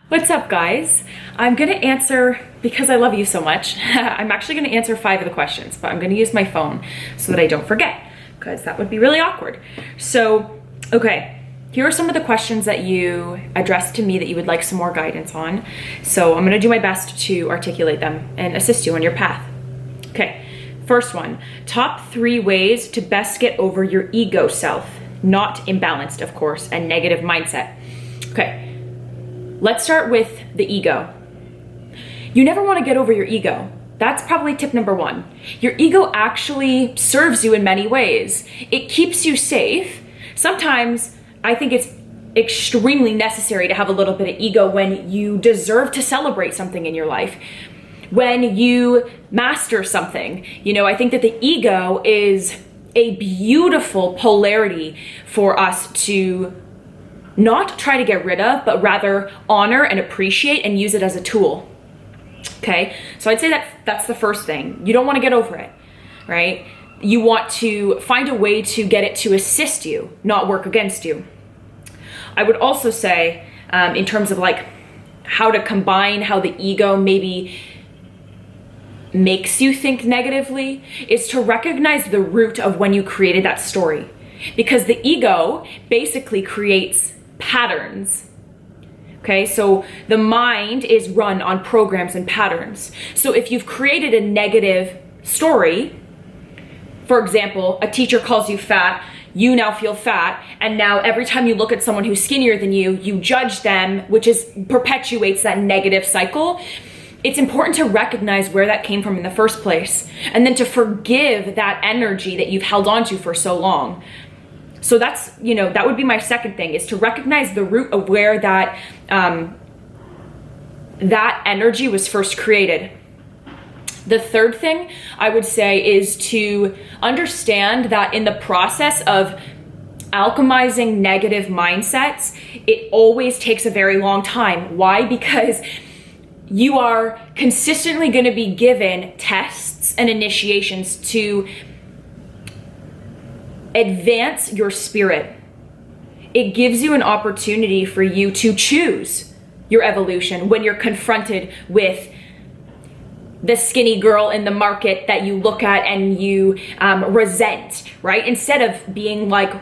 What's up, guys? I'm gonna answer, because I love you so much, I'm actually gonna answer 5 of the questions, but I'm gonna use my phone so that I don't forget, because that would be really awkward. So, okay, here are some of the questions that you addressed to me that you would like some more guidance on. So I'm gonna do my best to articulate them and assist you on your path. Okay, first one, top 3 ways to best get over your ego self, not imbalanced, of course, and negative mindset. Okay. Let's start with the ego. You never want to get over your ego. That's probably tip number 1. Your ego actually serves you in many ways. It keeps you safe. Sometimes I think it's extremely necessary to have a little bit of ego when you deserve to celebrate something in your life, when you master something. You know, I think that the ego is a beautiful polarity for us to not try to get rid of, but rather honor and appreciate and use it as a tool. Okay, so I'd say that that's the first thing. You don't want to get over it, right? You want to find a way to get it to assist you, not work against you. I would also say, in terms of like how to combine how the ego maybe makes you think negatively, is to recognize the root of when you created that story. Because the ego basically creates patterns. Okay, so the mind is run on programs and patterns. So if you've created a negative story, for example, a teacher calls you fat, you now feel fat, and now every time you look at someone who's skinnier than you, you judge them, which perpetuates that negative cycle. It's important to recognize where that came from in the first place, and then to forgive that energy that you've held onto for so long. So that's, that would be my second thing, is to recognize the root of where that energy was first created. The third thing I would say is to understand that in the process of alchemizing negative mindsets, it always takes a very long time. Why? Because you are consistently going to be given tests and initiations to advance your spirit. It gives you an opportunity for you to choose your evolution when you're confronted with the skinny girl in the market that you look at and you resent, right? Instead of being like,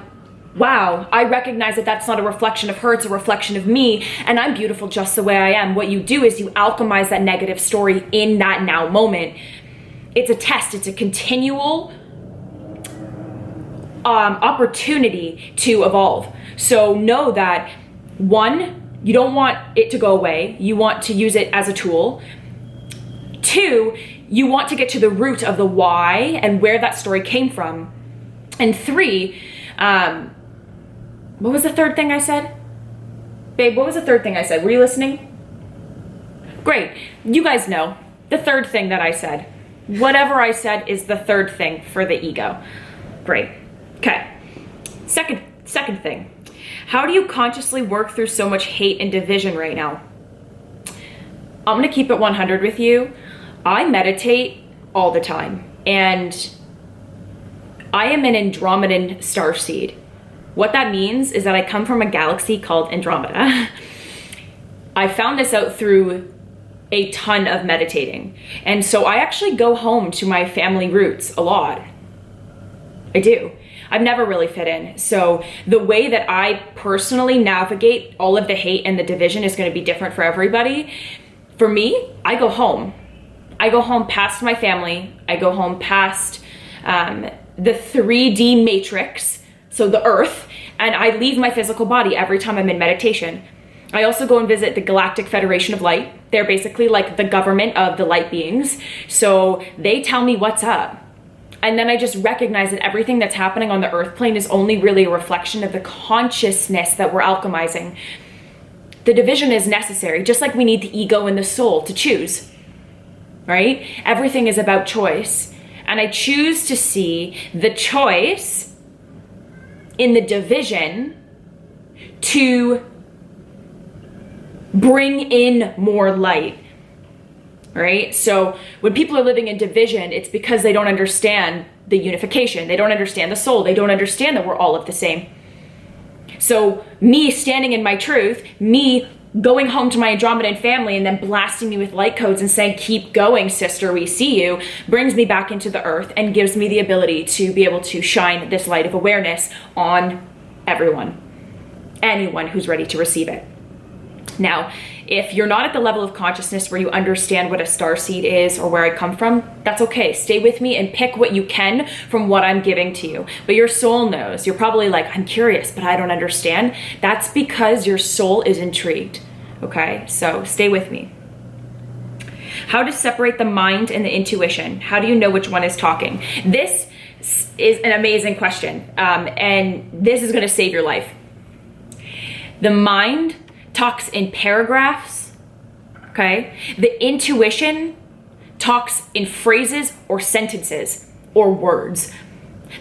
wow, I recognize that that's not a reflection of her, it's a reflection of me, and I'm beautiful just the way I am. What you do is you alchemize that negative story in that now moment. It's a test, it's a continual opportunity to evolve. So know that, 1, you don't want it to go away. You want to use it as a tool. 2, you want to get to the root of the why and where that story came from. And 3, what was the third thing I said? Babe, what was the third thing I said? Were you listening? Great. You guys know the third thing that I said. Whatever I said is the third thing for the ego. Great. Okay, second thing, how do you consciously work through so much hate and division right now? I'm gonna keep it 100 with you. I meditate all the time, and I am an Andromedan starseed. What that means is that I come from a galaxy called Andromeda. I found this out through a ton of meditating, and so I actually go home to my family roots a lot. I do. I've never really fit in. So the way that I personally navigate all of the hate and the division is going to be different for everybody. For me, I go home. I go home past my family. I go home past the 3D matrix, so the earth, and I leave my physical body every time I'm in meditation. I also go and visit the Galactic Federation of Light. They're basically like the government of the light beings. So they tell me what's up. And then I just recognize that everything that's happening on the earth plane is only really a reflection of the consciousness that we're alchemizing. The division is necessary, just like we need the ego and the soul to choose, right? Everything is about choice. And I choose to see the choice in the division to bring in more light. Right? So when people are living in division, it's because they don't understand the unification. They don't understand the soul. They don't understand that we're all of the same. So me standing in my truth, me going home to my Andromedan family and then blasting me with light codes and saying, keep going, sister, we see you, brings me back into the earth and gives me the ability to be able to shine this light of awareness on everyone, anyone who's ready to receive it. Now, if you're not at the level of consciousness where you understand what a starseed is or where I come from, that's okay. Stay with me and pick what you can from what I'm giving to you. But your soul knows. You're probably like, I'm curious, but I don't understand. That's because your soul is intrigued. Okay, so stay with me. How to separate the mind and the intuition? How do you know which one is talking? This is an amazing question, and this is going to save your life. The mind talks in paragraphs, okay? The intuition talks in phrases or sentences or words.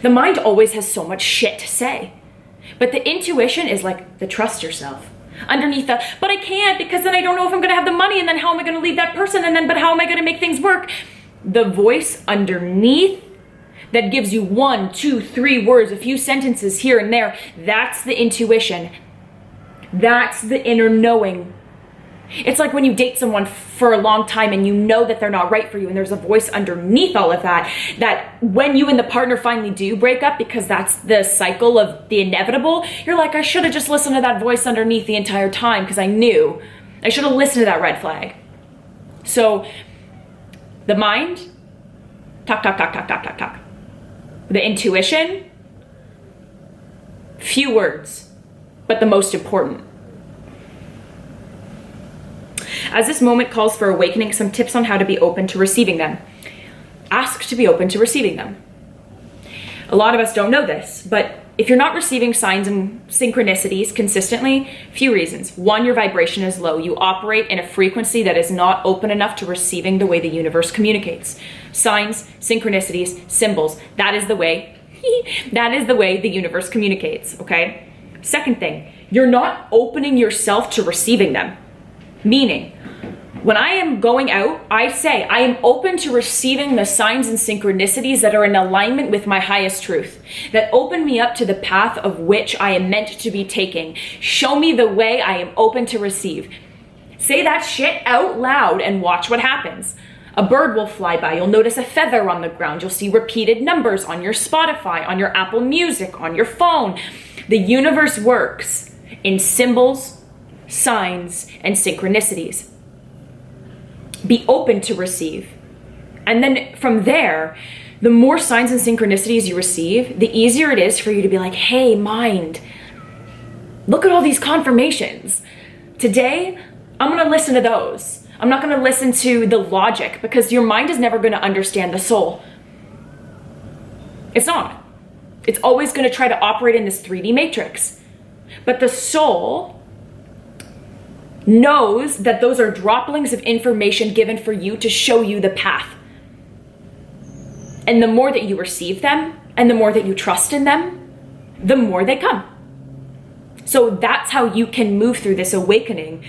The mind always has so much shit to say. But the intuition is like the trust yourself. Underneath the, but I can't because then I don't know if I'm gonna have the money, and then how am I gonna leave that person, and then but how am I gonna make things work? The voice underneath that gives you 1, 2, 3 words, a few sentences here and there, that's the intuition. That's the inner knowing. It's like when you date someone for a long time and you know that they're not right for you, and there's a voice underneath all of that, that when you and the partner finally do break up, because that's the cycle of the inevitable, you're like, I should have just listened to that voice underneath the entire time because I knew. I should have listened to that red flag. So the mind, talk, talk, talk, talk, talk, talk, talk. The intuition, few words, but the most important. As this moment calls for awakening, some tips on how to be open to receiving them. Ask to be open to receiving them. A lot of us don't know this, but if you're not receiving signs and synchronicities consistently, few reasons. 1, your vibration is low. You operate in a frequency that is not open enough to receiving the way the universe communicates. Signs, synchronicities, symbols, that is the way, that is the way the universe communicates, okay? Second thing, you're not opening yourself to receiving them. Meaning, when I am going out, I say, I am open to receiving the signs and synchronicities that are in alignment with my highest truth, that open me up to the path of which I am meant to be taking. Show me the way I am open to receive. Say that shit out loud and watch what happens. A bird will fly by. You'll notice a feather on the ground. You'll see repeated numbers on your Spotify, on your Apple Music, on your phone. The universe works in symbols, signs, and synchronicities. Be open to receive. And then from there, the more signs and synchronicities you receive, the easier it is for you to be like, hey, mind, look at all these confirmations. Today, I'm going to listen to those. I'm not going to listen to the logic, because your mind is never going to understand the soul. It's not. It's always going to try to operate in this 3D matrix. But the soul knows that those are droplings of information given for you to show you the path. And the more that you receive them, and the more that you trust in them, the more they come. So that's how you can move through this awakening,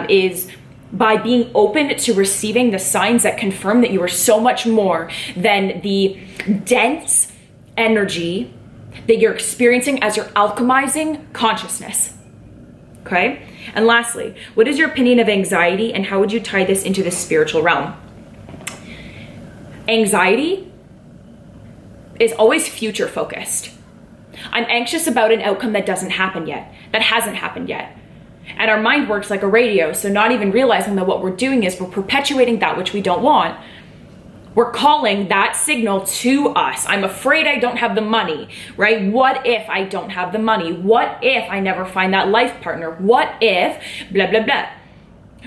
is by being open to receiving the signs that confirm that you are so much more than the dense energy that you're experiencing as you're alchemizing consciousness. Okay? And lastly, what is your opinion of anxiety, and how would you tie this into the spiritual realm? Anxiety is always future focused. I'm anxious about an outcome that doesn't happen yet, that hasn't happened yet. And our mind works like a radio, so not even realizing that what we're doing is we're perpetuating that which we don't want. We're calling that signal to us. I'm afraid I don't have the money, right? What if I don't have the money? What if I never find that life partner? What if blah, blah, blah?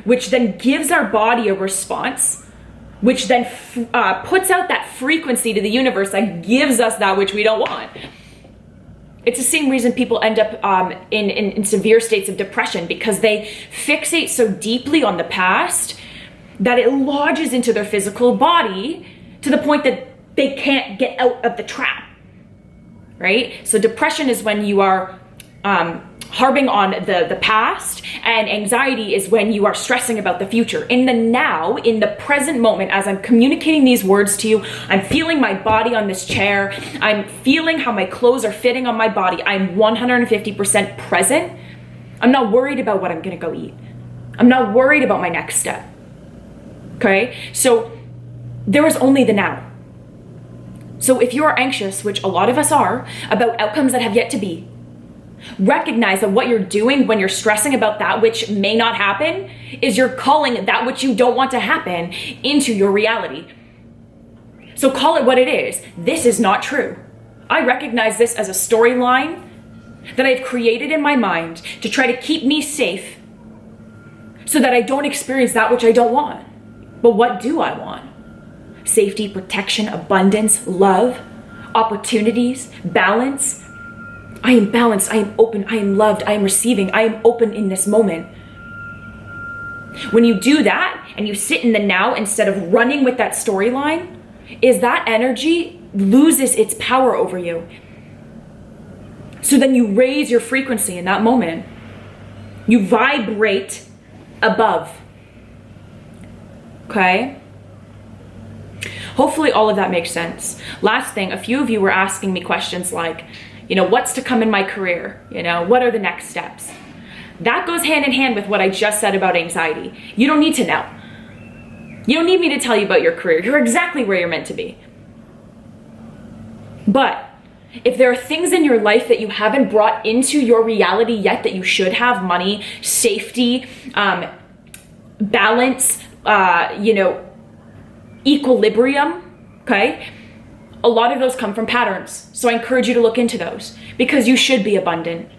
Which then gives our body a response, which then puts out that frequency to the universe that gives us that which we don't want. It's the same reason people end up in severe states of depression, because they fixate so deeply on the past that it lodges into their physical body to the point that they can't get out of the trap, right? So depression is when you are harping on the past, and anxiety is when you are stressing about the future. In the now, in the present moment, as I'm communicating these words to you, I'm feeling my body on this chair, I'm feeling how my clothes are fitting on my body, I'm 150% present. I'm not worried about what I'm gonna go eat. I'm not worried about my next step. Okay? So there is only the now. So if you are anxious, which a lot of us are, about outcomes that have yet to be, recognize that what you're doing when you're stressing about that which may not happen is you're calling that which you don't want to happen into your reality. So call it what it is. This is not true. I recognize this as a storyline that I've created in my mind to try to keep me safe so that I don't experience that which I don't want. But what do I want? Safety, protection, abundance, love, opportunities, balance. I am balanced, I am open, I am loved, I am receiving, I am open in this moment. When you do that and you sit in the now instead of running with that storyline, is that energy loses its power over you. So then you raise your frequency in that moment. You vibrate above. Okay? Hopefully all of that makes sense. Last thing, a few of you were asking me questions like, what's to come in my career? What are the next steps? That goes hand in hand with what I just said about anxiety. You don't need to know. You don't need me to tell you about your career. You're exactly where you're meant to be. But if there are things in your life that you haven't brought into your reality yet that you should have, money, safety, balance, equilibrium, okay? A lot of those come from patterns. So I encourage you to look into those because you should be abundant.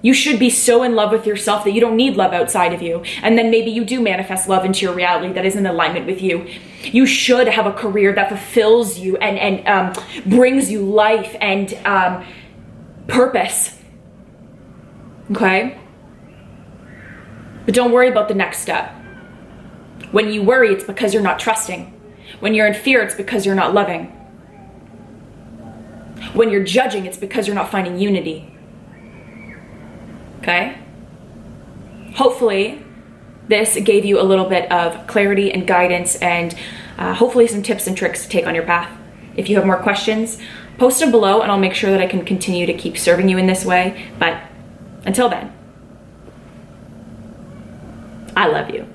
You should be so in love with yourself that you don't need love outside of you. And then maybe you do manifest love into your reality that is in alignment with you. You should have a career that fulfills you and brings you life and purpose. Okay? But don't worry about the next step. When you worry, it's because you're not trusting. When you're in fear, it's because you're not loving. When you're judging, it's because you're not finding unity. Okay? Hopefully, this gave you a little bit of clarity and guidance and hopefully some tips and tricks to take on your path. If you have more questions, post them below and I'll make sure that I can continue to keep serving you in this way. But until then, I love you.